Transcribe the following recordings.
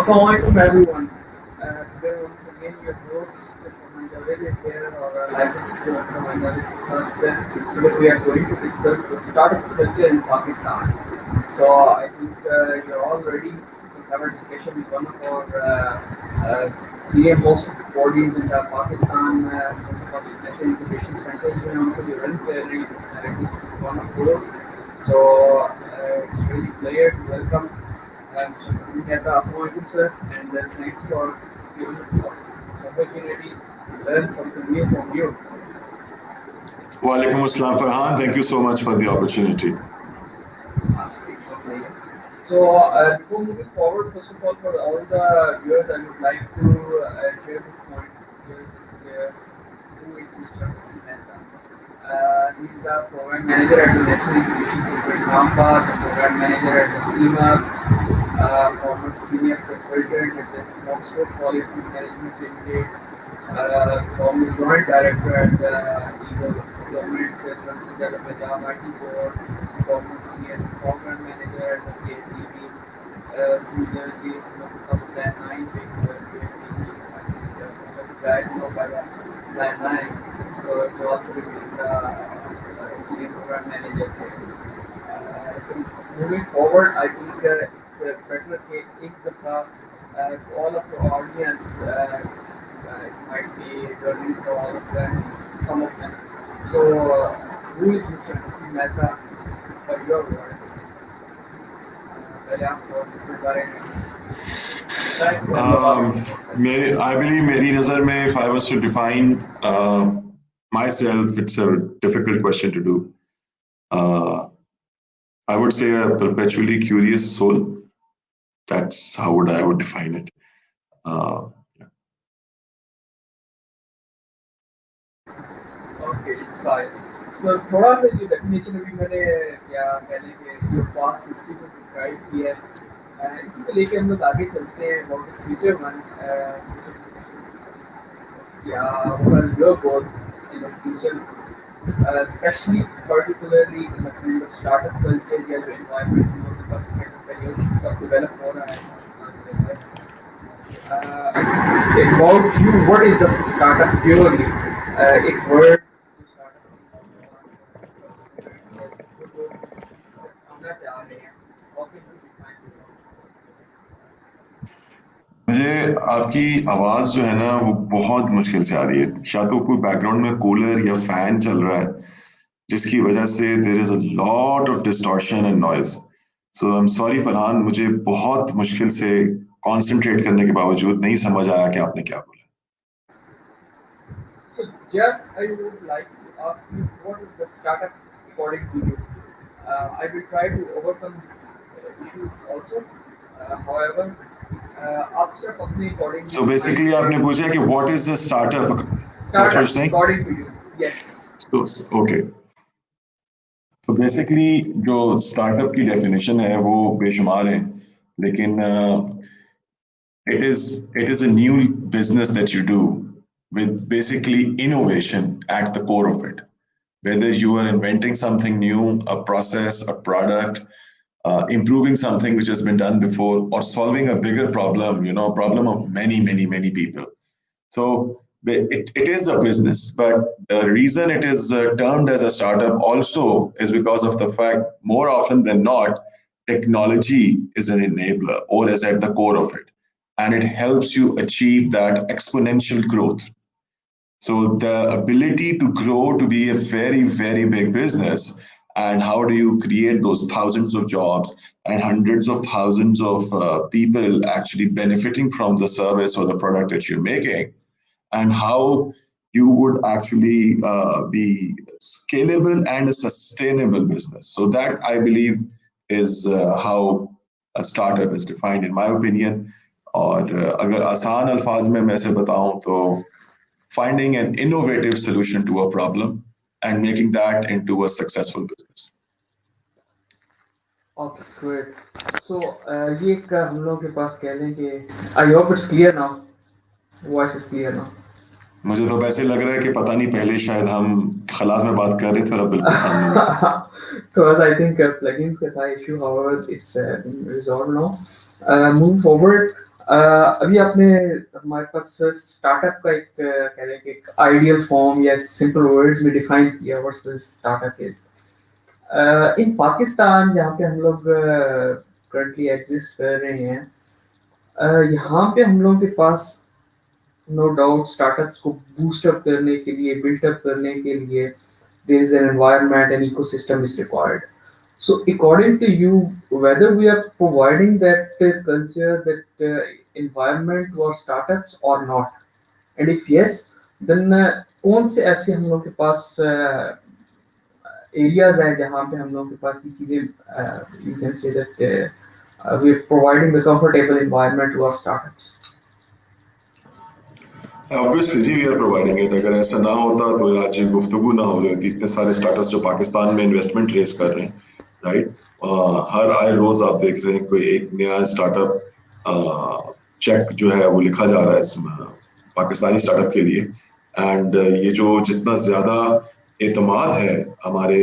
Assalamualaikum everyone. Today once again your host Javed is here or live interview from Javed Research. Today we are going to discuss the startup culture in Pakistan. So I think you're all ready to have a discussion with one of our senior most bodies in Pakistan, one of our national incubation centers. We want to be run very personality, one of those. So it's really pleasure to welcome Mr. Signage, Assalamualaikum sir, and thanks for giving us this opportunity to learn something new from you. Walaikum Assalam Farhan, thank you so much for the opportunity. It's my pleasure. So before moving forward, first of all, for all the viewers, I would like to share this point here. Who is Mr. Signage? He is a program manager at the National Incubation Center Islamabad, the program manager at the team, former senior consultant at the Oxford Policy Management Limited, former joint director at the Eagle Government Services Development IT Board, former senior program manager at the G2B similarly, first Plan 9, you guys know by the Plan 9. So you also remain the senior program manager there. So moving forward, I think it's better if all of the audience might be learning from all of them, some of them. So who is Mr. Naseem Mehta for your words? पहले आप थोड़ा सा अपने बारे में I believe मेरी नज़र में if I was to define myself, it's a difficult question to do. I would say a perpetually curious soul. That's how I would define it. Yeah. Okay, it's fine. So थोड़ा सा ये definition भी मैंने क्या पहले के जो past history को describe किया है, इसी को लेके हम लोग आगे चलते हैं about the future future discussions. Yeah, what are your goals in the future? Especially particularly in the field of startup culture या जो environment because entrepreneurship का develop हो रहा है पाकिस्तान के अंदर. About you, what is the startup purely? एक word जो startup करना चाह रहे हैं, how can you define this? मुझे आपकी आवाज जो है ना वो बहुत मुश्किल से आ रही है. या तो कोई बैकग्राउंड में कूलर या फैन चल रहा है जिसकी वजह से there is a lot of distortion and noise. So I am sorry Farhan, मुझे बहुत मुश्किल से कंसंट्रेट करने के बावजूद नहीं समझ आया कि आपने क्या बोला. So just I would like to ask you what is the startup according to you? I will try to overcome this issue also. However, आप सिर्फ अपने according. So basically आपने पूछा कि what is a startup? That's what you're saying? According to you, yes. So okay. So basically जो startup की definition है वो बेशुमार है, लेकिन it is a new business that you do with basically innovation at the core of it. Whether you are inventing something new, a process, a product, improving something which has been done before, or solving a bigger problem, a problem of many people. So it is a business, but the reason it is termed as a startup also is because of the fact, more often than not, technology is an enabler or is at the core of it, and it helps you achieve that exponential growth. So the ability to grow to be a very big business and how do you create those thousands of jobs and hundreds of thousands of people actually benefiting from the service or the product that you're making, and how you would actually be scalable and a sustainable business. So that I believe is how a startup is defined in my opinion. और अगर आसान अल्फाज में मैं से बताऊं तो finding an innovative solution to a problem and making that into a successful business. Okay, great. So ये एक हम लोगों के पास कह लें कि I hope it's clear now. Voice is clear now. मुझे तो वैसे लग रहा है कि पता नहीं पहले शायद हम खलास में बात कर रहे थे और अब बिल्कुल सामने नहीं। So as I think plugins का था issue, however it's been resolved now. Moving forward, अभी आपने हमारे पास स्टार्टअप का एक कह रहे हैं कि एक आइडियल फॉर्म या सिंपल वर्ड्स में डिफाइन किया what this startup is in Pakistan जहाँ पे हम लोग करंटली एग्जिस्ट कर रहे हैं यहाँ पे हम लोगों के पास नो डाउट स्टार्टअप्स को बूस्ट अप करने के लिए बिल्ट अप करने के लिए there is an environment and ecosystem is required. So according to you, whether we are providing that culture, that environment for startups or not, and if yes, then कौन से ऐसे हम लोग के पास areas हैं जहाँ पे हम लोग के पास की चीजें you can say that we are providing the comfortable environment to our startups. Obviously ji, we are providing it. अगर ऐसा ना होता तो आज ये गुफ्तगू ना हो जाती. इतने सारे स्टार्टअप्स जो पाकिस्तान में इन्वेस्टमेंट रेस कर रहे हैं, राइट? हर आए रोज आप देख रहे हैं कोई एक नया स्टार्टअप चेक जो है वो लिखा जा रहा है इसमें पाकिस्तानी स्टार्टअप के लिए. एंड ये जो जितना ज्यादा एतमाद है हमारे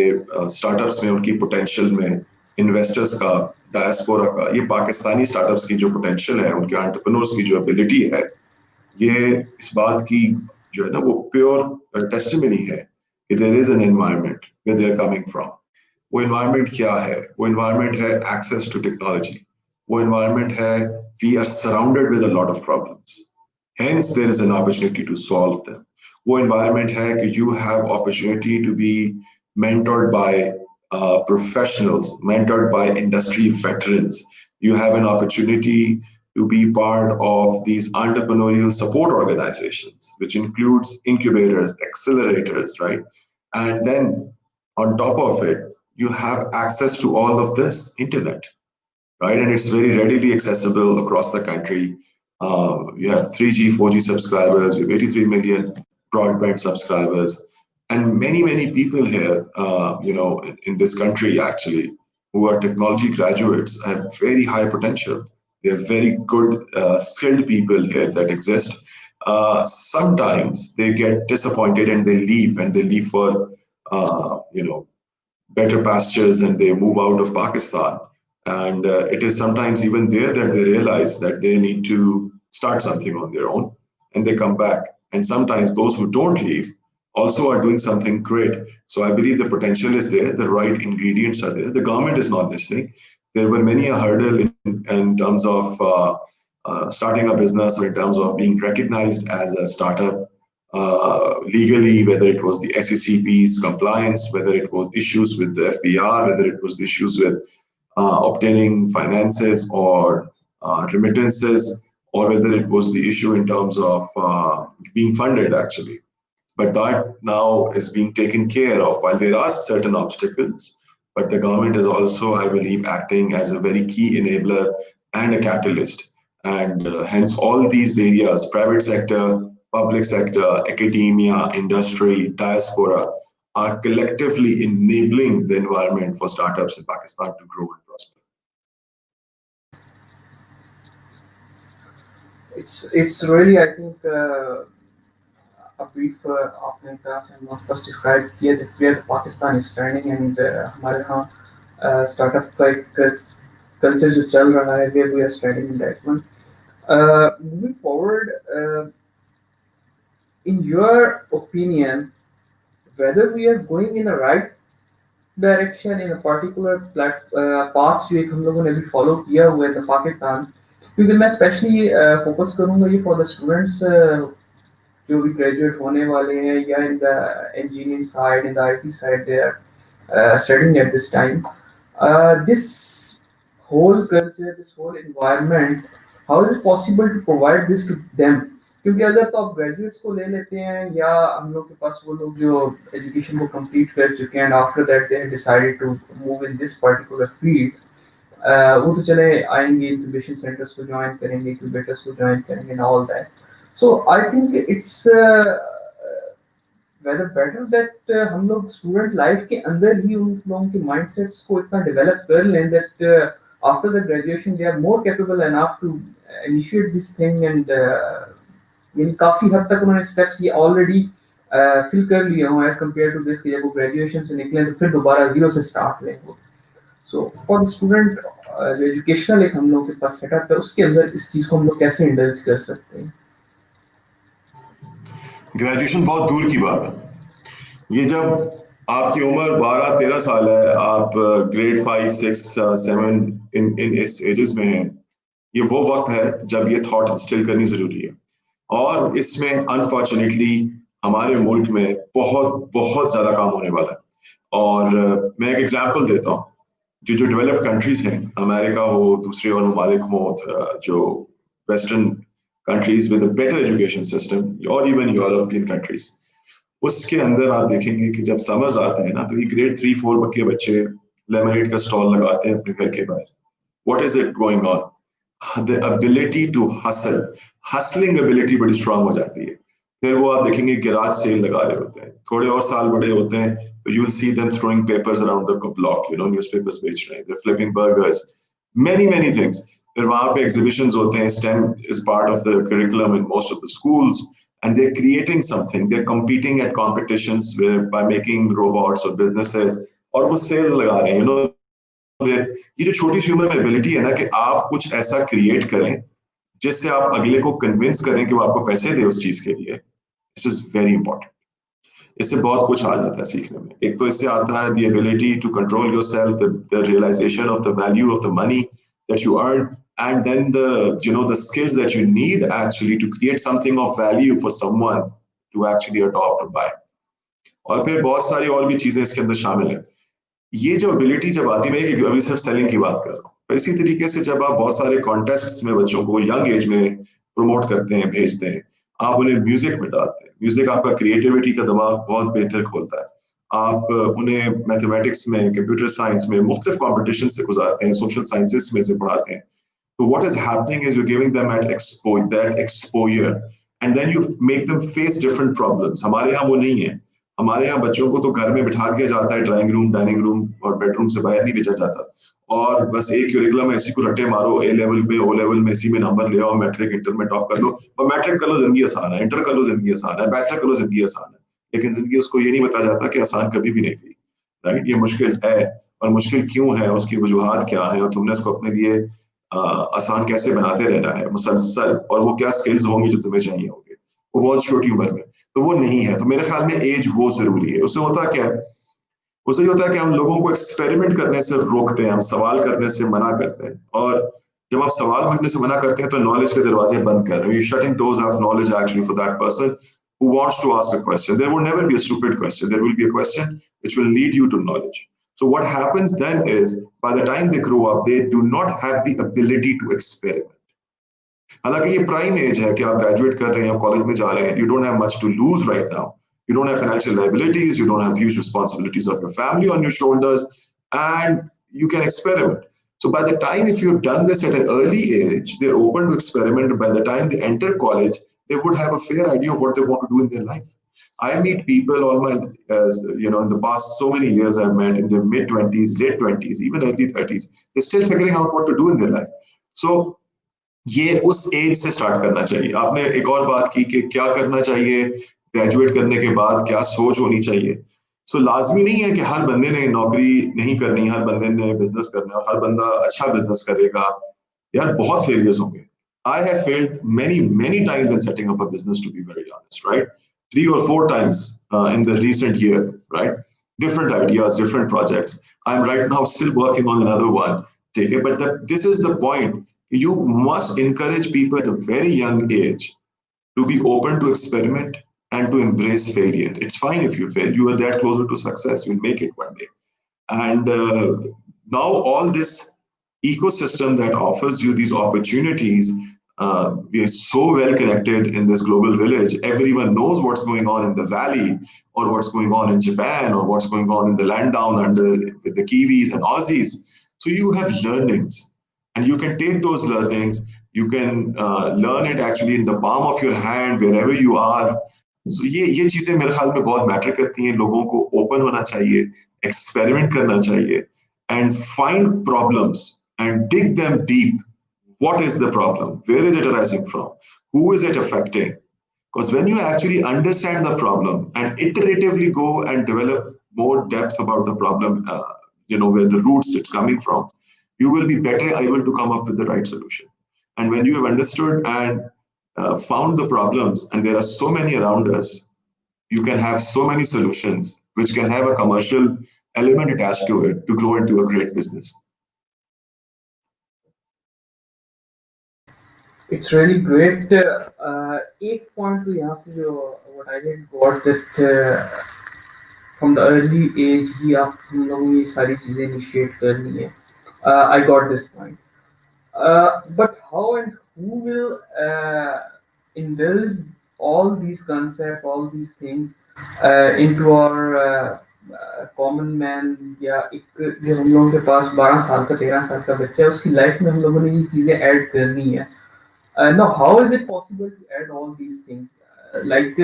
स्टार्टअप्स में, उनकी पोटेंशियल में, इन्वेस्टर्स का, डायस्पोरा का, ये पाकिस्तानी स्टार्टअप्स की जो पोटेंशियल है, उनके एंटरप्रेन्योर्स की जो एबिलिटी है, ये इस बात की जो है ना वो प्योर टेस्टिमनी है कि there is an environment where they are coming from. वो एनवायरनमेंट क्या है? वो एनवायरनमेंट है एक्सेस टू टेक्नोलॉजी. वो एनवायरनमेंट है we are surrounded with a lot of problems, hence there is an opportunity to solve them. वो environment है कि you have opportunity to be mentored by professionals, mentored by industry veterans. You have an opportunity to be part of these entrepreneurial support organizations, which includes incubators, accelerators, right? And then on top of it, you have access to all of this internet, right? And it's very readily accessible across the country. You have 3G, 4G subscribers, you have 83 million broadband subscribers, and many people here, in this country actually, who are technology graduates, have very high potential. They are very good, skilled people here that exist. Sometimes they get disappointed and they leave for, better pastures, and they move out of Pakistan. And it is sometimes even there that they realize that they need to start something on their own, and they come back. And sometimes those who don't leave also are doing something great. So I believe the potential is there, the right ingredients are there. The government is not listening. There were many a hurdle in terms of starting a business, or in terms of being recognized as a startup legally, whether it was the SECP's compliance, whether it was issues with the FBR, whether it was the issues with obtaining finances or remittances, or whether it was the issue in terms of being funded actually. But that now is being taken care of. While there are certain obstacles, but the government is also, I believe, acting as a very key enabler and a catalyst. And hence all these areas, private sector, public sector, academia, industry, diaspora, are collectively enabling the environment for startups in Pakistan to grow and prosper. It's really, I think, a brief आपने तरह से हम first describe किया that where Pakistan is standing, and हमारे यहाँ startup का एक culture जो चल रहा है, where we are standing in that one. Moving forward, in your opinion, whether we are going in the right direction in a particular path जो एक हम लोगों ने भी follow किया हुआ है पाकिस्तान, क्योंकि मैं especially focus करूँगा ये for the students जो भी graduate होने वाले हैं, या in the engineering side, in the IT side there, studying at this time. This whole culture, this whole environment, how is it possible to provide this to them? क्योंकि अगर तो आप ग्रेजुएट्स को ले लेते हैं या हम लोग के पास वो लोग जो एजुकेशन को कंप्लीट कर चुके हैं and after that they decided to move in this particular field, वो तो चले आएंगे इंक्यूबेशन सेंटर्स को ज्वाइन करेंगे, इंक्यूबेटर्स को ज्वाइन करेंगे and all that. So I think it's whether better that हम लोग स्टूडेंट लाइफ के अंदर ही उन लोगों के माइंडसेट्स को इतना डेवलप कर लें that after the graduation they are more capable enough to initiate this thing and यानी काफी हद तक उन्होंने स्टेप्स ये ऑलरेडी फिल कर लिए हों एज कम्पेयर टू दिस कि जब वो ग्रेजुएशन से निकले तो फिर दोबारा जीरो से स्टार्ट रहे हो. सो फॉर द स्टूडेंट जो एजुकेशनल एक हम लोग के पास सेटअप है उसके अंदर इस चीज को हम लोग कैसे इंडल्ज कर सकते हैं? ग्रेजुएशन बहुत दूर की बात है. ये जब आपकी उम्र 12-13 साल है, आप ग्रेड 5, 6, 7 इन इस एजेस में हैं, ये वो वक्त है जब ये थॉट इंस्टिल करनी जरूरी है. और इसमें अनफॉर्चुनेटली हमारे मुल्क में बहुत बहुत ज्यादा काम होने वाला है. और मैं एक एग्जांपल देता हूँ. जो डेवलप्ड कंट्रीज हैं, अमेरिका हो, दूसरे और ममालिक हो, जो western countries with a better education system और इवन यूरोपियन कंट्रीज, उसके अंदर आप देखेंगे कि जब समर्स आते हैं ना, तो ये ग्रेड 3-4 के बच्चे लेमनेड का स्टॉल लगाते हैं अपने घर के बाहर. What is it going on? The ability to hustle, hustling ability बड़ी स्ट्रांग हो जाती है. फिर वो आप देखेंगे गैराज सेल लगा रहे होते हैं. थोड़े और साल बड़े होते हैं तो you will see them throwing papers around the block, you know, newspapers बेच रहे हैं, दे फ्लिपिंग बर्गर्स, many थिंग्स. फिर वहां पे एग्जीबिशंस होते हैं. STEM is part of the curriculum in most of the schools, and they're creating something. They're competing at competitions where by making robots or businesses, और वो सेल्स लगा रहे हैं. You know, ये जो छोटी सी उम्र में एबिलिटी है ना कि आप कुछ ऐसा क्रिएट करें जिससे आप अगले को कन्विंस करें कि वो आपको पैसे दे उस चीज के लिए, दिस इज वेरी इंपॉर्टेंट. इससे बहुत कुछ आ जाता है सीखने में. एक तो इससे आता है the ability to control yourself, the realisation of the value of the money that you earn, and then the skills that you need actually to create something of value for someone to actually adopt or buy. और फिर बहुत सारी और भी चीजें इसके अंदर शामिल है. ये जो एबिलिटी जब आती है, मैं अभी सिर्फ सेलिंग की बात कर रहा हूँ, पर इसी तरीके से जब आप बहुत सारे कॉन्टेस्ट्स में बच्चों को यंग एज में प्रमोट करते हैं, भेजते हैं, आप उन्हें म्यूजिक में डालते हैं. म्यूजिक आपका क्रिएटिविटी का दिमाग बहुत बेहतर खोलता है. आप उन्हें मैथमेटिक्स में, कंप्यूटर साइंस में मुख्तलिफ कॉम्पिटिशन से गुजारते हैं, सोशल साइंसेस में से पढ़ाते हैं. So what is happening is you're giving them that exposure, and then you make them face different problems. हमारे यहाँ वो नहीं है. हमारे यहाँ बच्चों को तो घर में बिठा दिया जाता है, ड्राइंग रूम, डाइनिंग रूम और बेडरूम से बाहर नहीं भेजा जाता, और बस एक क्यूरिकुलम है, इसी को रट्टे मारो, A लेवल में, O लेवल में, इसी में नंबर ले आओ, मैट्रिक इंटर में टॉप कर लो, और मैट्रिक कर लो जिंदगी आसान है, इंटर कर लो जिंदगी आसान है, बैचलर कर लो जिंदगी आसान है. लेकिन जिंदगी उसको ये नहीं बताया जाता कि आसान कभी भी नहीं थी. राइट? ये मुश्किल है, और मुश्किल क्यों है, उसकी वजूहात क्या है, और तुमने इसको अपने लिए आसान कैसे बनाते रहना है मुसलसल, और वो क्या स्किल्स होंगी जो तुम्हें चाहिए होंगे, वो बहुत छोटी उम्र में. तो वो नहीं है. तो मेरे ख्याल में एज वो जरूरी है. उससे होता क्या है? उससे होता है कि हम लोगों को एक्सपेरिमेंट करने से रोकते हैं, हम सवाल करने से मना करते हैं. और जब आप सवाल करने से मना करते हैं तो नॉलेज के दरवाजे बंद कर रहे हैं. You're shutting doors of knowledge actually for that person who wants to ask a question. There will never be a stupid question. There will be a question which will lead you to knowledge. So what happens then is, by the time they grow up, they do not have the ability to experiment. हालांकि ये prime age है कि आप graduate कर रहे हैं, college में जा रहे हैं, you don't have much to lose right now. You don't have financial liabilities, you don't have huge responsibilities of your family on your shoulders, and you can experiment. So by the time, if you've done this at an early age, they're open to experiment. By the time they enter college, they would have a fair idea of what they want to do in their life. I meet people all my, in the past so many years I've met in their mid-20s, late 20s, even early 30s. They're still figuring out what to do in their life. So ये उस as से start करना चाहिए. आपने एक और बात की कि क्या करना चाहिए ग्रेजुएट करने के बाद, क्या सोच होनी चाहिए. सो लाजमी नहीं है कि हर बंदे ने नौकरी नहीं करनी, हर बंदे ने बिजनेस करना है, हर बंदा अच्छा बिजनेस करेगा. यार बहुत फेलियर्स होंगे. I have failed many times in setting up a business, to be very honest, right? 3 or 4 times in the recent year, right? Different ideas, different projects. I'm right now still working on another one. Take it, but this is the point. You must encourage people at a very young age to be open to experiment and to embrace failure. It's fine if you fail. You are that closer to success. You'll make it one day. And now all this ecosystem that offers you these opportunities, we are so well connected in this global village. Everyone knows what's going on in the valley, or what's going on in Japan, or what's going on in the land down under with the Kiwis and Aussies. So you have learnings, and you can take those learnings. You can learn it actually in the palm of your hand wherever you are. So ये चीजें मेरे ख्याल में बहुत matter करती हैं. लोगों को ओपन होना चाहिए, एक्सपेरिमेंट करना चाहिए, and find problems and dig them deep. What is the problem? Where is it arising from? Who is it affecting? Because when you actually understand the problem and iteratively go and develop more depth about the problem, where the roots it's coming from, you will be better able to come up with the right solution. And when you have understood and found the problems, and there are so many around us, you can have so many solutions which can have a commercial element attached to it to grow into a great business. It's really great. एक point तो यहाँ से जो what I did got that from the early age ही आप हम लोगों ये सारी चीजें initiate करनी है. I got this point. But how and who will indulge all these concepts, all these things into our common man, या एक जो हम लोगों के पास 12 साल का 13 साल का बच्चा है उसकी लाइफ में हम लोगों ने ये चीजें ऐड करनी है. Now how is it possible to add all these things? Like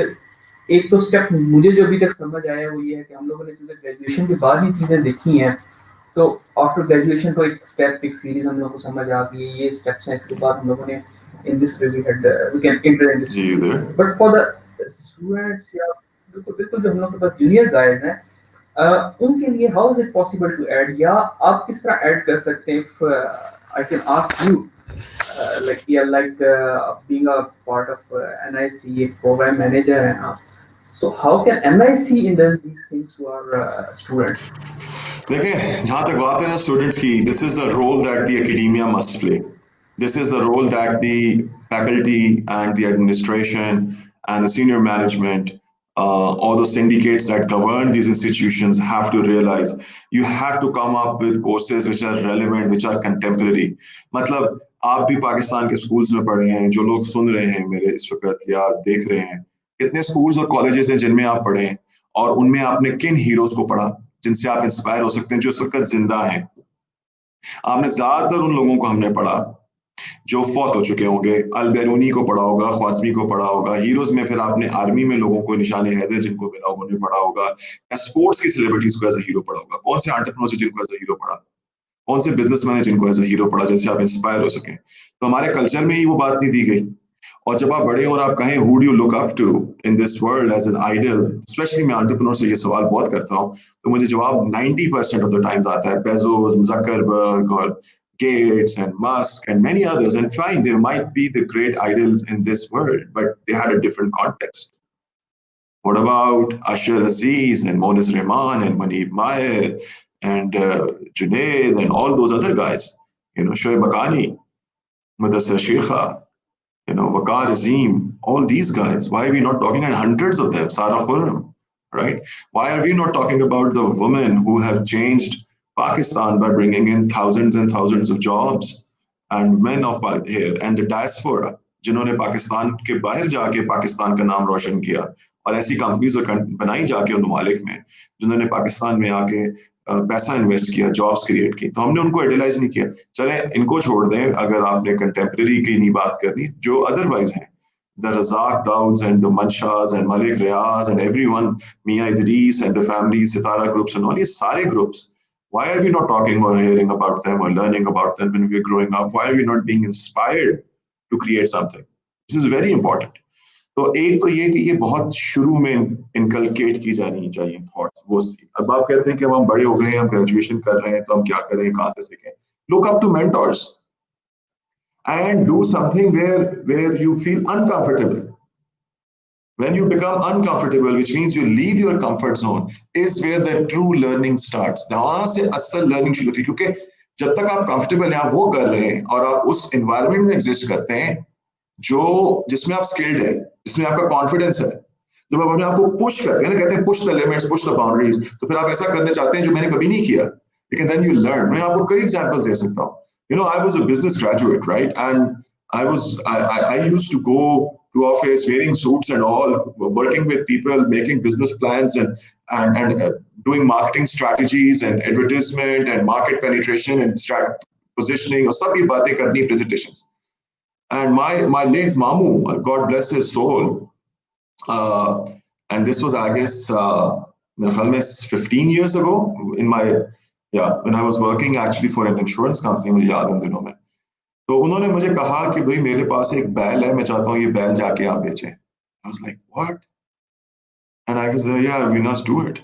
एक तो स्टेप मुझे जो अभी तक समझ आया वो ये है कि हम लोगों ने जो ग्रेजुएशन के बाद ये चीजें देखी हैं, तो आफ्टर ग्रेजुएशन तो एक स्टेप एक सीरीज हम लोगों को समझ आ गई है, ये स्टेप्स हैं, इसके बाद हम लोगों ने in this way we can enter in this. But for the students या बिल्कुल बिल्कुल जो हम लोग के पास जूनियर गाइस हैं, उनके लिए how is it possible to add, या आप किस तरह ऐड कर सकते हैं? If I can ask you like being a part of NIC, a program manager, and so how can NIC indulge these things to our students? देखिए, जहाँ तक बात है ना स्टूडेंट्स की, this is the role that the academia must play. This is the role that the faculty and the administration and the senior management, all the syndicates that govern these institutions have to realize. You have to come up with courses which are relevant, which are contemporary. मतलब आप भी पाकिस्तान के schools में पढ़े हैं, जो लोग सुन रहे हैं मेरे इस वक्त या देख रहे हैं, कितने स्कूल्स और कॉलेजेस हैं जिनमें आप पढ़े हैं, और उनमें आपने किन हीरोज को पढ़ा जिनसे आप इंस्पायर हो सकते हैं, जो इस वक्त जिंदा हैं. आपने ज्यादातर उन लोगों को हमने पढ़ा जो फौत हो चुके होंगे. अल बैरूनी को पढ़ा होगा, ख्वाजमी को पढ़ा होगा. हीरोज में फिर आपने आर्मी में लोगों को, निशान हैदर जिनको मिला होगा उन्हें पढ़ा होगा, या स्पोर्ट्स की सेलिब्रिटीज को एज अ हीरो पढ़ा होगा. कौन से एंटरप्रेन्योर्स जिनको एज अ हीरो पढ़ा, कौन से बिजनेसमैन है जिनको एज अ हीरो पढ़ा, जिनसे आप इंस्पायर हो सके. तो हमारे कल्चर में ही वो बात नहीं दी गई. और जब आप बड़े हो और आप कहें who do you look up to in this world as an idol, specially मैं एंटरप्रेन्योर से ये सवाल बहुत करता हूँ, तो मुझे जवाब 90% ऑफ द टाइम्स आता है बेजोस, ज़करबर्ग और Gates and Musk and many others. And fine, there might be the great idols in this world, but they had a different context. What about Asher Aziz and Monis Rehman and Manib Maher and Junaid and all those other guys? Shoaib Makani, Mudassir Sheikha, Waqar Azim, all these guys. Why are we not talking, and hundreds of them, Sarah Khurram, right? Why are we not talking about the women who have changed Pakistan by bringing in thousands and thousands of jobs, and men of here and the diaspora, जिन्होंने पाकिस्तान के बाहर जाके पाकिस्तान का नाम रोशन किया, और ऐसी companies बनाई जाके उन ममालिक में जिन्होंने पाकिस्तान में आके पैसा इन्वेस्ट किया, जॉब्स क्रिएट की. तो हमने उनको आइडियलाइज नहीं किया. चले इनको छोड़ दें, अगर आपने कंटेम्प्रेरी की नहीं बात करनी, जो अदरवाइज हैं, the Razak Dauds and the Manshas and Malik Riaz and everyone, Mia Idris and the family, Sitara groups and all these sare groups. Why are we not talking or hearing about them or learning about them when we're growing up? Why are we not being inspired to create something? This is very important. तो एक तो ये कि ये बहुत शुरू में inculcate की जानी चाहिए थॉट्स. वो अब आप कहते हैं कि हम बड़े हो गए हैं, हम ग्रेजुएशन कर रहे हैं, तो हम क्या करें, कहाँ से सीखें? Look up to mentors and do something where you feel uncomfortable. When you become uncomfortable, which means you leave your comfort zone, is where the true learning starts. वहां से असल लर्निंग शुरू होती है, क्योंकि जब तक आप कंफर्टेबल हैं, आप वो कर रहे हैं और आप उस एनवायरनमेंट में एग्जिस्ट करते हैं जिसमें आप स्किल्ड है, जिसमें आपका कॉन्फिडेंस है, जब आप अपने आप को पुश करते हैं ना, कहते हैं push the limits, push the boundaries, तो फिर आप ऐसा करने चाहते हैं जो मैंने कभी नहीं किया, लेकिन देन यू लर्न। मैं आपको कई एग्जांपल्स दे सकता हूँ। You know, I was a business graduate, right? And I used to go to office wearing suits and all, working with people, making business plans and doing marketing strategies and advertisement and market penetration and positioning और सब ये बातें करनी, presentations. And my late Mamu, God bless his soul, and this was, I guess, मेरे ख्याल में 15 years ago in my, yeah, when I was working actually for an insurance company, मुझे याद है उन दिनों में। तो उन्होंने मुझे कहा कि भाई मेरे पास एक बैल है, मैं चाहता हूँ ये बैल जाके आप बेचें। I was like, what? And I said, yeah, we must do it.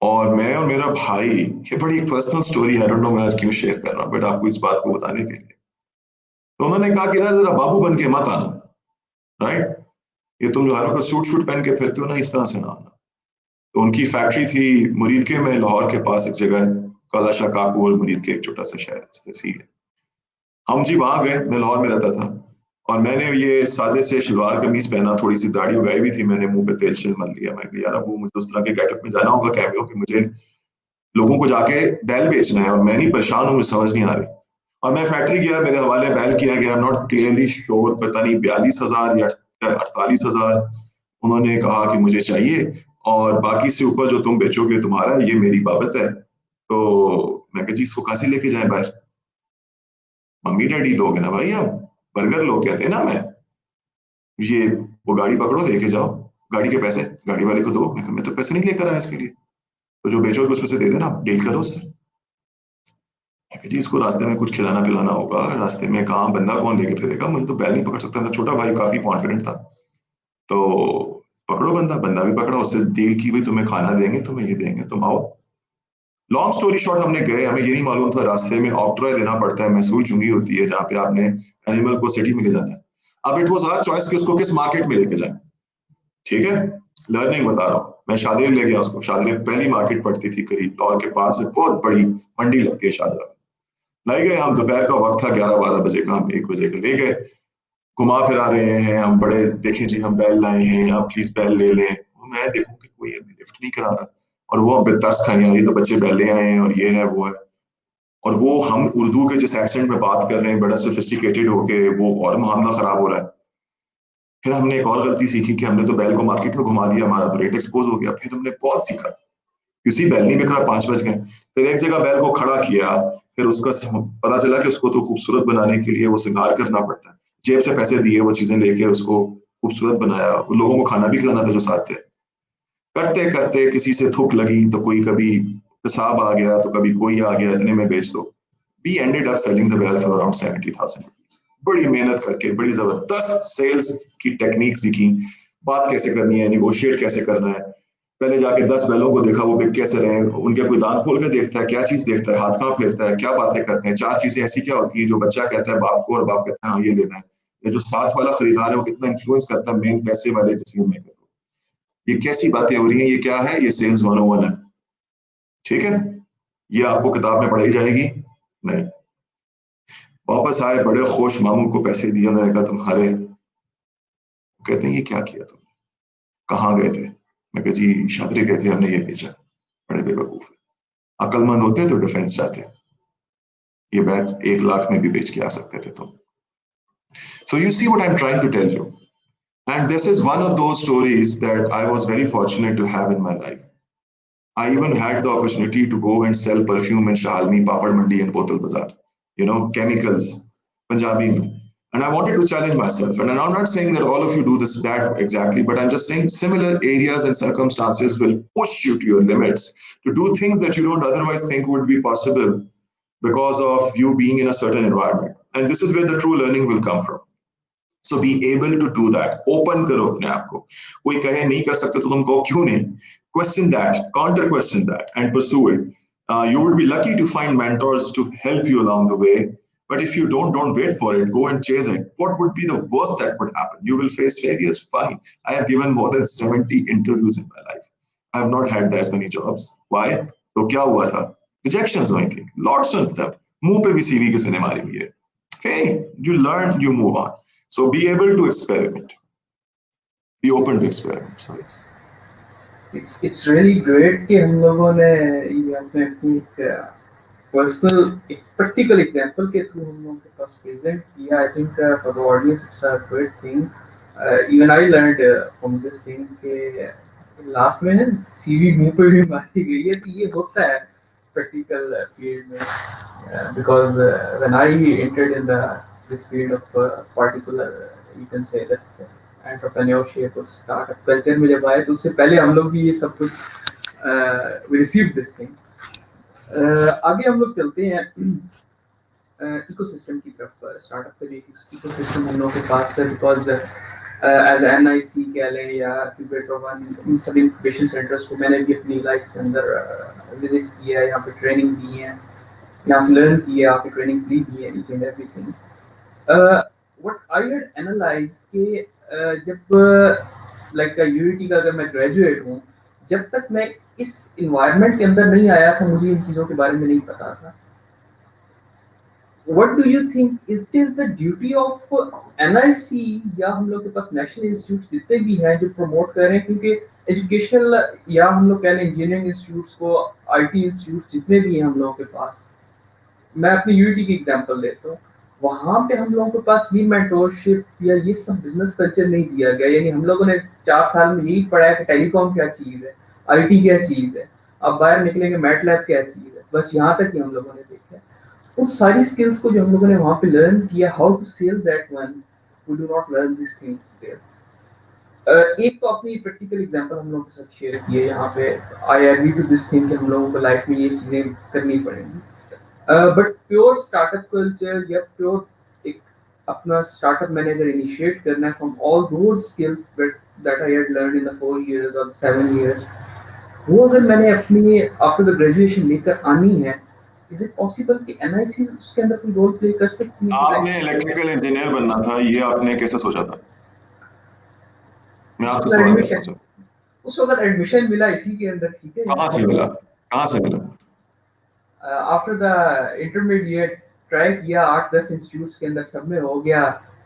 और मैं और मेरा भाई, ये बड़ी पर्सनल स्टोरी है, आई डोंट नो मैं आज क्यों शेयर कर रहा हूँ, बट आपको इस बात को बताने के लिए। तो उन्होंने कहा कि यार जरा बाबू बन के मत आना, राइट? ये तुम जो हर वक्त सूट शूट पहन के फिरते हो ना, इस तरह से ना आना। तो उनकी फैक्ट्री थी मुरीदके में, लाहौर के पास एक जगह, काला शाह काकू, मुरीद के एक छोटा सा शहर, तहसील है। हम जी वहां गए, मैं लाहौर में रहता था, और मैंने ये सादे से शलवार कमीज पहना, थोड़ी सी दाढ़ी उगाई हुई थी, मैंने मुंह पे तेल शेल मल लिया। मैं यार अब वो मुझे उस तरह के गेटअप में जाना होगा कैमियो कि मुझे लोगों को जाके बैल बेचना है, और मैं नहीं परेशान हूँ, मुझे समझ नहीं आ रही। और मैं फैक्ट्री गया, मेरे हवाले बैल किया गया, नॉट क्लियरली श्योर, पता नहीं 42,000 या 48,000 उन्होंने कहा कि मुझे चाहिए, और बाकी से ऊपर जो तुम बेचोगे तुम्हारा, ये मेरी बाबत है। तो मैं कहा जी इसको कहाँ से लेके जाए बाहर? मम्मी डैडी लोग है ना भाई, हम बर्गर लोग कहते हैं ना, मैं ये वो गाड़ी पकड़ो लेके जाओ, गाड़ी के पैसे गाड़ी वाले को दो। मैं तो पैसे नहीं लेकर आया इसके लिए, तो जो बेचोगे उसमें से दे देना, डील करो उससे। जी इसको रास्ते में कुछ खिलाना पिलाना होगा, रास्ते में कहाँ बंदा कौन लेके फिरेगा, मुझे तो बैल नहीं पकड़ सकता। मेरा छोटा भाई काफी कॉन्फिडेंट था, तो पकड़ो बंदा, बंदा भी पकड़ा, उससे डील की, भाई तुम्हें खाना देंगे, तुम्हें ये देंगे, तुम आओ। लॉन्ग स्टोरी शॉर्ट, हमने गए, हमें ये नहीं मालूम था रास्ते में ऑक्ट्रॉय देना पड़ता है, मैसूर चुंगी होती है जहाँ पे आपने एनिमल को सिटी में ले जाना है। अब इट वॉज आवर चॉइस कि उसको किस मार्केट में लेके जाए, ठीक है? लर्निंग बता रहा हूँ। मैं शादरा ले गया उसको, शादरा पहली मार्केट पड़ती थी करीब लाहौर के पास, बहुत बड़ी मंडी लगती है शादरा। ले गए हम, दोपहर का वक्त था, 11-12 बजे का, हम 1 बजे के ले गए, घुमा फिरा रहे हैं हम, बड़े देखें जी हम बैल लाए हैं, आप प्लीज बैल ले लें। मैं देखूं कि कोई हमें लिफ्ट नहीं करा रहा, और वो हम तरस खाएंगे, ये तो बच्चे बैल ले आए हैं और ये है वो है, और वो हम उर्दू के जिस एक्सेंट में बात कर रहे हैं, बड़ा सोफिस्टिकेटेड होके, वो और मामला खराब हो रहा है। फिर हमने एक और गलती सीखी कि हमने तो बैल को मार्केट में घुमा दिया, हमारा तो रेट एक्सपोज हो गया। फिर हमने बहुत सीखा, किसी बैल नहीं बिक रहा, 5 बज गए। फिर एक जगह बैल को खड़ा किया, फिर उसका पता चला कि उसको तो खूबसूरत बनाने के लिए वो श्रृंगार करना पड़ता है, जेब से पैसे दिए, वो चीजें लेके उसको खूबसूरत बनाया, लोगों को खाना भी खिलाना था जो साथ थे। करते करते किसी से थूक लगी, तो कोई कभी पेशाब आ गया, तो कभी कोई आ गया, इतने में बेच दो। We ended up selling the bail for around 70,000 rupees. बड़ी मेहनत करके, बड़ी जबरदस्त सेल्स की टेक्निक सीखी, बात कैसे करनी है, निगोशिएट कैसे करना है। पहले जाके 10 बैलों को देखा, वो बिक कैसे रहे, उनके कोई दांत खोल कर देखता है, क्या चीज देखता है, हाथ कहाँ फेरता है, क्या बातें करते हैं। 4 चीजें ऐसी क्या होती है जो बच्चा कहता है बाप को, और बाप कहता है हाँ ये लेना है। ये जो साथ वाला खरीदार है वो कितना इन्फ्लुएंस करता है मेन पैसे वाले डिसीजन मेकर को। ये कैसी बातें हो रही हैं, ये क्या है, ये सेल्स 101 है, ठीक है? ये आपको किताब में पढ़ाई जाएगी नहीं। वापस आए बड़े खुश, मामू को पैसे दिए, उन्होंने कहा तुम्हारे, कहते हैं ये क्या किया तुम, कहाँ गए थे? मैं कहा जी शादरे गए थे, हमने ये बेचा। बड़े बेवकूफ है, अक्लमंद होते तो डिफेंस जाते, ये बैच 1 लाख में भी बेच के आ सकते थे तुम। So you see what I am trying to tell you, and this is one of those stories that I was very fortunate to have in my life. I even had the opportunity to go and sell perfume in Shahalmi, Papad Mandi, and Botal Bazaar. You know, chemicals, Punjabi. And I wanted to challenge myself. And I'm not saying that all of you do this, that exactly, but I'm just saying similar areas and circumstances will push you to your limits to do things that you don't otherwise think would be possible because of you being in a certain environment. And this is where the true learning will come from. So be able to do that. Open करो अपने आप को। कोई कहे नहीं कर सकते तो तुम कहो क्यों नहीं? Question that, counter question that, and pursue it. You will be lucky to find mentors to help you along the way. But if you don't wait for it. Go and chase it. What would be the worst that would happen? You will face failures. Fine. I have given more than 70 interviews in my life. I have not had that many jobs. Why? तो क्या हुआ था? Rejections हुई थी. Lots of them. मुंह पे भी CV किसी ने मारी हुई है. Fine. You learn. You move on. So be able to experiment. be open to experiment. So it's really great कि हम लोगों ने ये अपने अपनी एक पर्सनल एक प्रैक्टिकल एग्जांपल के थ्रू हम लोगों के पास प्रेजेंट किया. I think for the audience it's a great thing. Even I learned from this thing के लास्ट में ना सीवी मुंह पे भी मारी गई है कि ये होता है प्रैक्टिकल फील्ड में because when I entered in the this field of particular you can say that entrepreneurship और स्टार्टअप कल्चर में जब आए तो उससे पहले हम लोग भी ये सब कुछ वी रिसीव दिस थिंग. आगे हम लोग चलते हैं इकोसिस्टम की तरफ. स्टार्टअप का जो इकोसिस्टम हम लोगों के पास है बिकॉज एज एन आई सी कह लें या इंक्यूबेटर वन इन सभी इंक्यूबेशन सेंटर्स को मैंने भी अपनी लाइफ के अंदर विजिट किया है. यहाँ पे ट्रेनिंग दी है, यहाँ से लर्न किया, यहाँ पे ट्रेनिंग ली भी है, each and everything. What I had analysed कि जब लाइक यूनिटी का अगर मैं ग्रेजुएट हूँ, जब तक मैं इस इन्वायरमेंट के अंदर नहीं आया था मुझे इन चीज़ों के बारे में नहीं पता था. What do you think? It is the duty of NIC या हम लोग के पास नेशनल इंस्टीट्यूट जितने भी हैं जो प्रमोट कर रहे हैं, क्योंकि एजुकेशनल या हम लोग कह लें इंजीनियरिंग इंस्टीट्यूट्स को, आईटी इंस्टीट्यूट जितने भी हैं हम लोगों के पास, मैं अपनी यूनिटी की एग्जांपल लेता हूँ. वहाँ पे हम लोगों के पास ये मेंटोरशिप या ये सब बिजनेस कल्चर नहीं दिया गया. यानी हम लोगों ने 4 साल में यही पढ़ा है कि टेलीकॉम क्या चीज़ है, आईटी क्या चीज़ है, अब बाहर निकलेंगे मैटलैब क्या चीज़ है, बस यहाँ तक ही हम लोगों ने देखा है. उस सारी स्किल्स को जो हम लोगों ने वहाँ पे लर्न किया, how to sell that one, we do not learn this thing there. एक तो अपनी प्रैक्टिकल एग्जांपल हम लोगों के साथ शेयर किए यहाँ पे. I agree to this thing कि हम लोगों को लाइफ में ये चीज़ें करनी पड़ेंगी. बट प्योर स्टार्टअप कल्चर या प्योर एक अपना स्टार्टअप मैंने अगर इनिशिएट करना है from all those skills that I had learn in the 4 years और 7 years, वो अगर मैंने अपनी आफ्टर द ग्रेजुएशन लेकर आनी है, इज इट पॉसिबल कि एनआईसी उसके अंदर कोई रोल प्ले कर सकती है? आपने इलेक्ट्रिकल इंजीनियर बनना था, ये आपने कैसे सोचा था? मैं उस आपसे वक्त सवाल करना एडमिशन चाहूँ. उस वक्त एडमिशन मिला इसी के अंदर, ठीक है. कहाँ से मिला? कहाँ से मिला? आफ्टर द इंटरमीडिएट ट्राई किया 8-10 इंस्टीट्यूट्स के अंदर, सब में हो गया.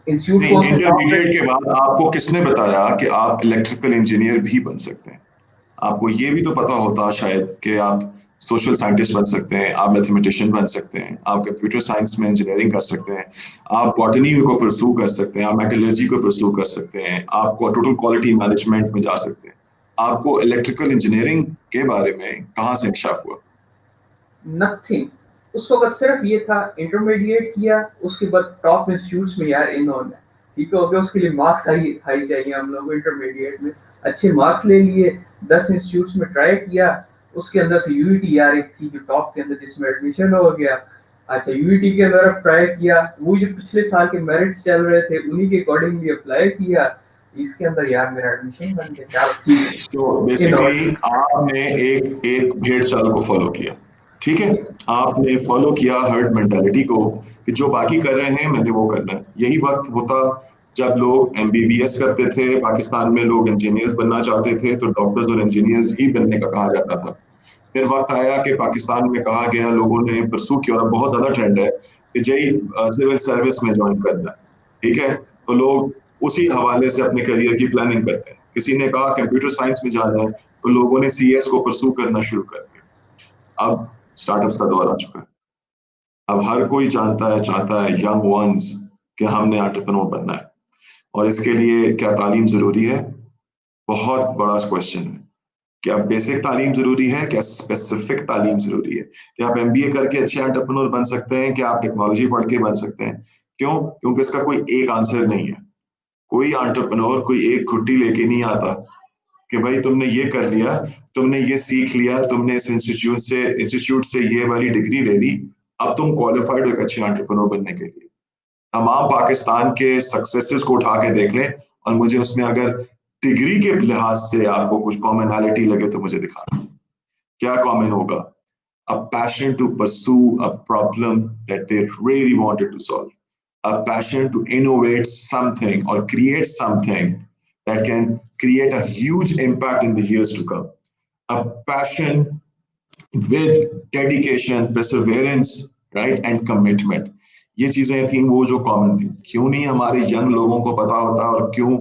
इंस्टीट्यूट नहीं, कौन से टॉप पे? इंटरमीडिएट के बाद आपको किसने बताया कि आप इलेक्ट्रिकल इंजीनियर भी बन सकते हैं? आपको ये भी तो पता होता शायद कि आप सोशल साइंटिस्ट बन सकते हैं, आप मैथमेटिशियन बन सकते हैं, आप कंप्यूटर साइंस में इंजीनियरिंग कर सकते हैं, आप बॉटनी को परस्यू कर सकते हैं, आप मेटलर्जी को परस्यू कर सकते हैं, आपको टोटल क्वालिटी मैनेजमेंट में जा सकते हैं. आपको इलेक्ट्रिकल इंजीनियरिंग के बारे में कहाँ से इंकशाफ हुआ? नथिंग. उस वक्त सिर्फ ये था, इंटरमीडिएट किया, उसके बाद टॉप इंस्टीट्यूट्स में यार इन होना है, ठीक हो गया. उसके लिए मार्क्स हाई हाई चाहिए हम लोग को. इंटरमीडिएट में अच्छे मार्क्स ले लिए, 10 इंस्टीट्यूट्स में ट्राई किया, उसके अंदर से यूईटी यार एक थी जो टॉप के अंदर, जिसमें एडमिशन हो गया. अच्छा, यूईटी के अंदर ट्राई किया, वो जो पिछले साल के मेरिट्स चल रहे थे उन्हीं के अकॉर्डिंगली अप्लाई किया, इसके अंदर यार मेरा एडमिशन बन गया. क्या ठीक तो है इन बेसिकली आपने एक एक भेड़ चाल को फॉलो किया, ठीक है. आपने फॉलो किया हर्ड मेंटालिटी को कि जो बाकी कर रहे हैं मैंने वो करना है. यही वक्त होता जब लोग एमबीबीएस करते थे. पाकिस्तान में लोग इंजीनियर्स बनना चाहते थे तो डॉक्टर्स और इंजीनियर्स ही बनने का कहा जाता था. फिर वक्त आया कि पाकिस्तान में कहा गया, लोगों ने परसू किया, और बहुत ज्यादा ट्रेंड है कि जय सिविल सर्विस में ज्वाइन करना है, ठीक है. तो लोग उसी हवाले से अपने करियर की प्लानिंग करते हैं. किसी ने कहा कंप्यूटर साइंस में जाना है तो लोगों ने सीएस को परसू करना शुरू कर दिया. अब स्टार्टअप्स का दौर आ चुका है. अब हर कोई जानता है, चाहता है, यंग वंस, कि हमने एंटरप्रेन्योर बनना है. और इसके लिए क्या तालीम जरूरी है? बहुत बड़ा क्वेश्चन है. क्या बेसिक तालीम जरूरी है? क्या स्पेसिफिक तालीम जरूरी है? क्या आप एमबीए करके अच्छे एंटरप्रेन्योर बन सकते हैं? क्या आप टेक्नोलॉजी पढ़ के बन सकते हैं? क्यों? क्योंकि इसका कोई एक आंसर नहीं है. कोई एंटरप्रेन्योर कोई एक खुट्टी लेके नहीं आता कि भाई तुमने ये कर लिया, तुमने ये सीख लिया, तुमने इस इंस्टीट्यूट से ये वाली डिग्री ले ली, अब तुम क्वालिफाइड हो एक अच्छे एंटरप्रेन्योर बनने के लिए. तमाम पाकिस्तान के सक्सेसेस को उठा के देख लें और मुझे उसमें अगर डिग्री के लिहाज से आपको कुछ कॉमनैलिटी लगे तो मुझे दिखा. क्या कॉमन होगा? A passion to pursue a problem that they really wanted to solve, a passion to innovate something or create something that can create a huge impact in the years to come, a passion with dedication, perseverance, right, and commitment. ये चीजें थी वो जो common थी। क्यों नहीं हमारे young लोगों को पता होता, और क्यों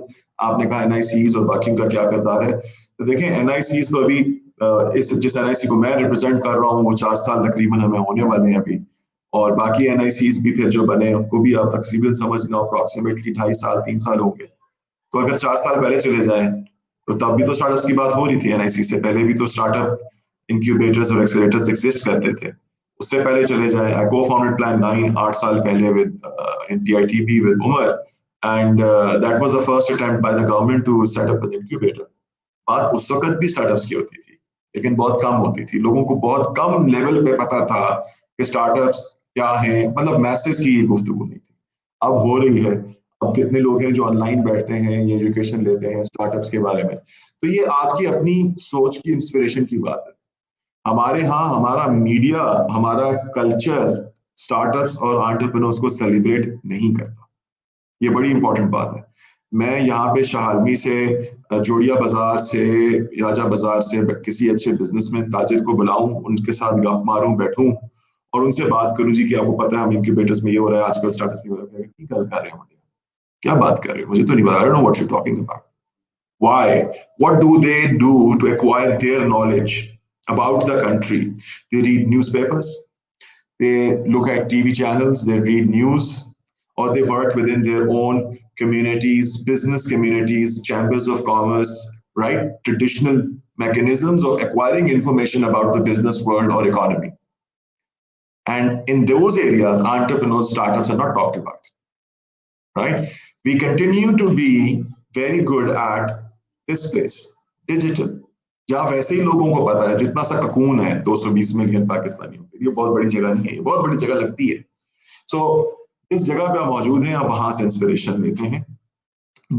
आपने कहा एनआईसीज और बाकी का क्या किरदार है। तो देखें एनआईसीज को अभी इस जिस एनआईसी को मैं रिप्रेजेंट कर रहा हूँ वो 4 साल तकरीबन हमें होने वाले हैं अभी, और बाकी एनआईसीज भी फिर जो बने उनको भी आप तकरीबन समझ लो अप्रॉक्सीमेटली 2.5 साल 3 साल हो गए। तो अगर 4 साल पहले चले जाए तो तब भी तो स्टार्टअप्स की बात हो रही थी, एनआईसी से पहले भी तो स्टार्टअप इंक्यूबेटर्स और एक्सेलेरेटर्स एग्जिस्ट करते थे। उससे पहले चले जाए, आई को फाउंडेड प्लान 8 साल पहले within PITB with Umar, and that was the first attempt by the government to set up an incubator. बात उस वक्त भी स्टार्टअप्स की होती थी लेकिन बहुत कम होती थी, लोगों को बहुत कम लेवल पे पता था कि स्टार्टअप्स क्या है, मतलब मैसेज की ये गुफ्तगू नहीं थी। अब हो रही है, अब कितने लोग हैं जो ऑनलाइन बैठते हैं, ये एजुकेशन लेते हैं स्टार्टअप्स के बारे में। तो ये आपकी अपनी सोच की इंस्पिरेशन की बात है। हमारे यहाँ हमारा मीडिया, हमारा कल्चर स्टार्टअप्स और एंटरप्रेन्योर्स को सेलिब्रेट नहीं करता, ये बड़ी इंपॉर्टेंट बात है। मैं यहाँ पे शाहलमी से, जोड़िया बाजार से, राजा बाजार से किसी अच्छे बिजनेसमैन ताजिर को बुलाऊं, उनके साथ गप मारूं, बैठूं और उनसे बात करूं जी कि आपको पता है हम इंक्यूबेटर्स में ये हो रहा है आजकल, स्टार्टअप्स में हो रहा है, की गल कर रहे हो, क्या बात कर रहे हो, मुझे तो नहीं पता, I don't know what you talking about. Why? What do they do to acquire their knowledge about the country? They read newspapers, they look at TV channels, they read news, or they work within their own communities, business communities, chambers of commerce, right? Traditional mechanisms of acquiring information about the business world or economy. And in those areas, entrepreneurs, startups are not talked about, right? We continue to be very good at this place, digital. जहाँ वैसे ही लोगों को पता है जितना सा cocoon है 220 million पाकिस्तानियों के लिए, बहुत बड़ी जगह नहीं है, ये बहुत बड़ी जगह लगती है। सो इस जगह पे आप मौजूद हैं, आप वहां से इंस्पिरेशन लेते हैं।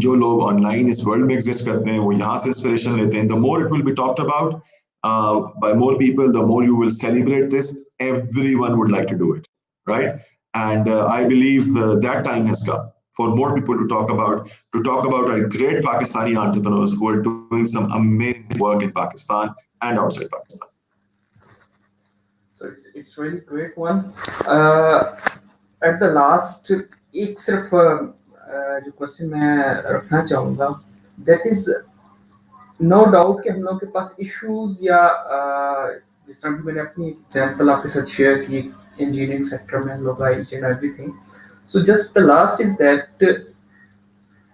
जो लोग ऑनलाइन इस वर्ल्ड में एग्जिस्ट करते हैं वो यहाँ से इंस्पिरेशन लेते हैं। The more it will be talked about by more people, the more you will celebrate this. Everyone would like to do it, right? And I believe that time has come for more people to talk about our great Pakistani entrepreneurs who are doing some amazing work in Pakistan and outside Pakistan. So it's really great one. At the last, एक सिर्फ जो question मैं रखना चाहूँगा, that is no doubt कि हम लोग के पास इश्यूज या जिस तरह भी मैंने अपनी एग्जांपल आपके साथ शेयर की इंजीनियरिंग सेक्टर में हम लोग I and everything. So just the last is that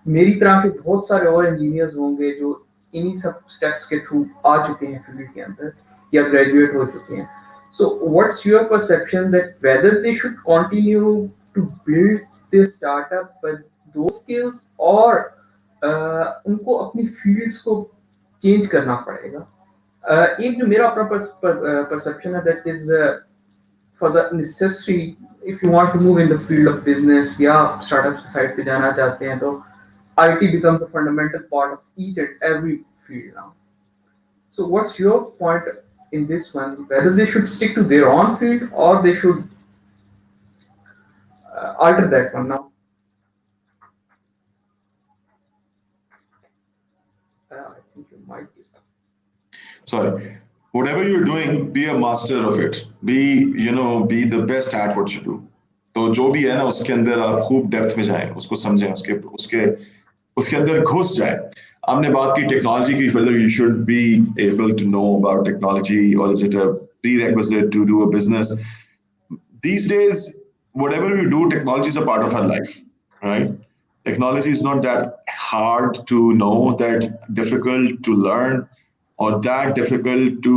मेरी तरह के बहुत सारे और इंजीनियर्स होंगे जो इन्हीं सब स्टेप्स के थ्रू आ चुके हैं फील्ड के अंदर या ग्रेजुएट हो चुके हैं। So what's your perception that whether they should continue to build their startup with those skills और उनको अपनी फील्ड्स को चेंज करना पड़ेगा। एक जो मेरा अपना परसेप्शन है that is for the necessary if you want to move in the field of business या स्टार्टअप की साइड पे जाना चाहते हैं तो IT becomes a fundamental part of each and every field now. So what's your point in this one, whether they should stick to their own field or they should alter that one now? I think your mic is. Sorry. Whatever you're doing, be a master of it. Be the best at what you do. तो जो भी है ना उसके अंदर आप खूब depth में जाएं, उसको समझें, उसके अंदर घुस जाए। हमने बात की टेक्नोलॉजी की, whether you should be able to know about technology or is it a prerequisite to do a business. These days, whatever you do, technology is a part of our life, right? Technology is not that hard to know, that difficult to learn, or that difficult to,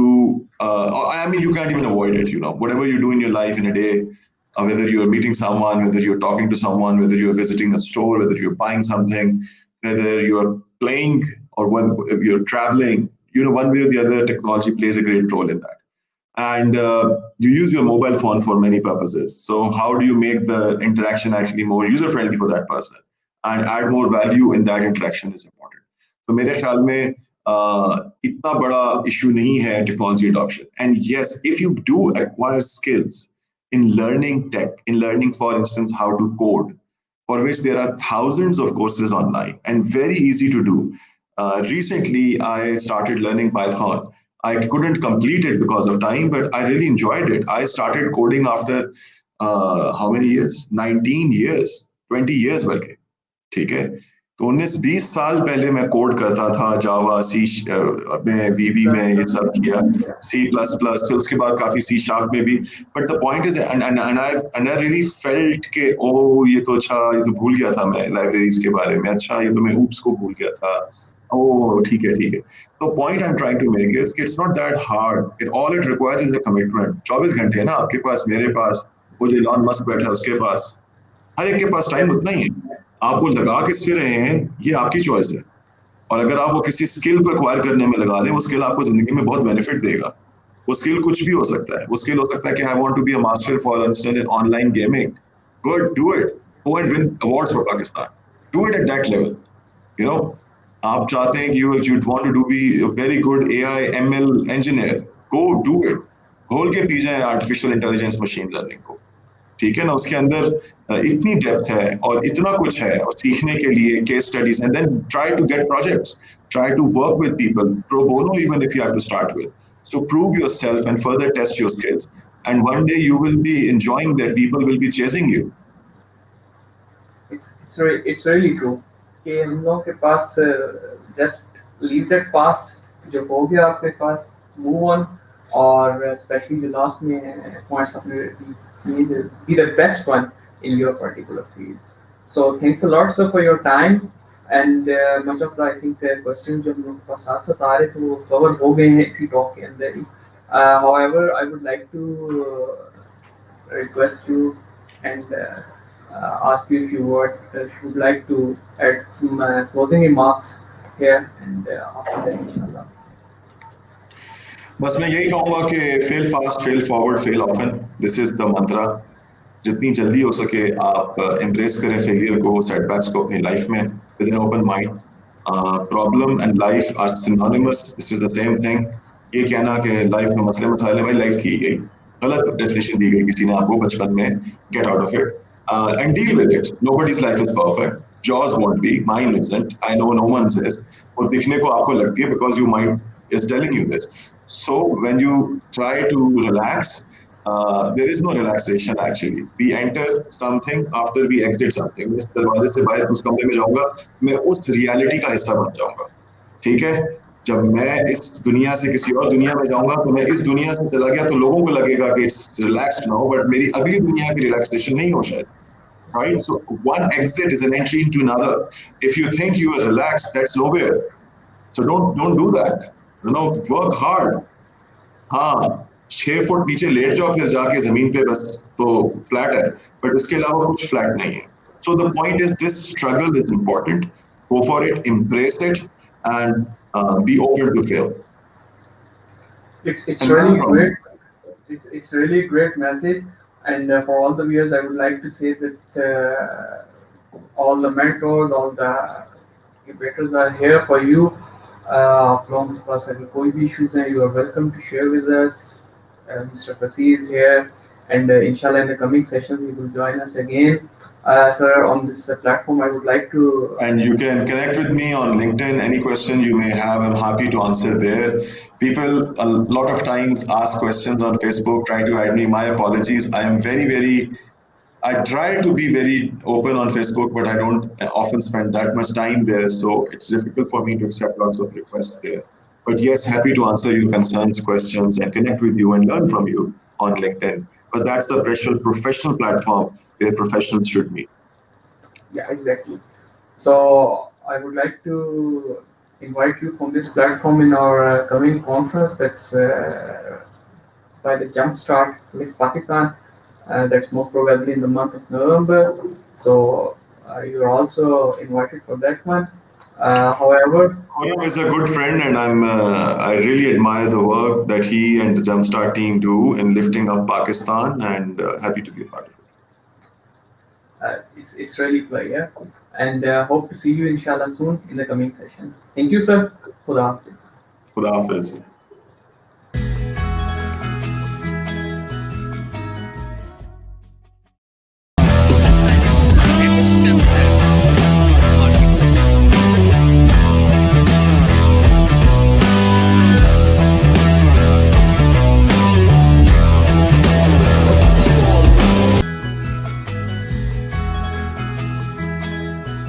I mean, you can't even avoid it, whatever you do in your life in a day, whether you're meeting someone, whether you're talking to someone, whether you're visiting a store, whether you're buying something, whether you're playing or whether you're traveling, one way or the other, technology plays a great role in that. And you use your mobile phone for many purposes. So how do you make the interaction actually more user-friendly for that person and add more value in that interaction is important. So मेरे ख्याल में इतना बड़ा issue नहीं है technology adoption. And yes, if you do acquire skills in learning tech, in learning, for instance, how to code, for which there are thousands of courses online and very easy to do. Recently, I started learning Python. I couldn't complete it because of time, but I really enjoyed it. I started coding after how many years? 19 years, 20 years बल्कि, ठीक है। तो 19-20 साल पहले मैं code करता था जावा सी में, वीबी में, ये सब किया, C++, फिर उसके बाद काफी सी शार्प में भी। But the point is and I really felt के ओ ये तो अच्छा, ये तो भूल गया था मैं लाइब्रेरीज के बारे में, अच्छा ये तो मैं ऊप्स को भूल गया था, ओ ठीक है ठीक है। तो point I am trying to make is it's not that hard, all it requires is a commitment. 24 घंटे है ना आपके पास, मेरे पास, वो जो इलॉन मस्क बैठा है उसके पास, हर एक के पास टाइम उतना ही है। आप वो लगा किस पे रहे हैं ये आपकी चॉइस है। और अगर आप वो किसी स्किल को एक्वायर करने में लगा लें, वो स्किल आपको जिंदगी में बहुत बेनिफिट देगा। वो स्किल कुछ भी हो सकता है। वो स्किल हो सकता है कि I want to be a master for instance in online gaming, good, do it, go and win awards for Pakistan, do it at that level, you know. आप चाहते हैं कि you want to be a very good AI ML engineer, go do it, घोल के P जाए artificial intelligence machine learning को, ठीक है ना। उसके अंदर इतनी डेप्थ है और इतना कुछ है और सीखने के लिए, case studies, and then try to get projects, try to work with people pro bono even if you have to start with, so prove yourself and further test your skills, and one day you will be enjoying that, people will be chasing you. It's really true कि हम लोगों के पास just leave that past जो हो गया आपके पास, move on, और especially the last में points आपने be the best one in your particular field. So thanks a lot sir for your time, and much of the I think questions जो हम लोगों के पास साथ आ रहे थे वो cover हो गए हैं इसी talk के अंदर ही. However, I would like to request you and ask you if you would like to add some closing remarks here, and after that, inshallah. बस मैं यही कहूंगा कि fail fast, fail forward, fail often, this is the mantra. जितनी जल्दी हो सके आप एम्ब्रेस करें फेलियर को, सेटबैक्स को अपनी लाइफ में with an open mind. Problem and life are synonymous, this is the same thing. ये कहना कि लाइफ में मसले मसाइल, भाई लाइफ थी यही, गलत डेफिनेशन दी गई किसी ने आपको बचपन में, get out of it and deal with it. Nobody's life is perfect, yours won't be, mine isn't, I know no one's is। वो दिखने को आपको लगती है because your mind is telling you this। So when you try to relax, there is no relaxation actually, we enter something after we exit something। मैं इस दरवाजे से बाहर उस कमरे में जाऊंगा, मैं उस रियलिटी का हिस्सा बन जाऊंगा, ठीक है। जब मैं इस दुनिया से किसी और दुनिया में जाऊंगा, तो मैं इस दुनिया से चला गया तो लोगों को लगेगा कि इट्स रिलैक्स्ड नाउ, बट मेरी अगली दुनिया की रिलैक्सेशन नहीं हो शायद, right? So one exit is an entry into another. If you think you are relaxed, that's nowhere. So don't do that. You know, work hard. हाँ, 6 फुट नीचे late जाओ फिर जाके जमीन पे, बस तो फ्लैट है, बट उसके अलावा कुछ फ्लैट नहीं है। So the point is, this struggle is important. Go for it, embrace it, and be open to fail. It's And learn really from great. it. It's really a great message, and for all the viewers, I would like to say that all the mentors, all the incubators are here for you. From the first, अगर कोई भी issues हैं, you are welcome to share with us. Mr. Fasi is here, and inshallah in the coming sessions he will join us again. Sir, on this platform, I would like to. And you can connect with me on LinkedIn. Any question you may have, I'm happy to answer there. People a lot of times ask questions on Facebook, try to add me. My apologies. I am very, I try to be very open on Facebook, but I don't often spend that much time there. So it's difficult for me to accept lots of requests there. But yes, happy to answer your concerns, questions, and connect with you and learn from you on LinkedIn, because that's the professional platform where professionals should meet. Yeah, exactly. So I would like to invite you from this platform in our coming conference. That's by the Jumpstart Links Pakistan. That's most probably in the month of November. So you're also invited for that one. However, Khurram is a good friend, and I really admire the work that he and the Jumpstart team do in lifting up Pakistan, and happy to be a part of it. it's really clear, and hope to see you inshallah soon in the coming session. Thank you, sir. Khuda Hafiz. Khuda Hafiz.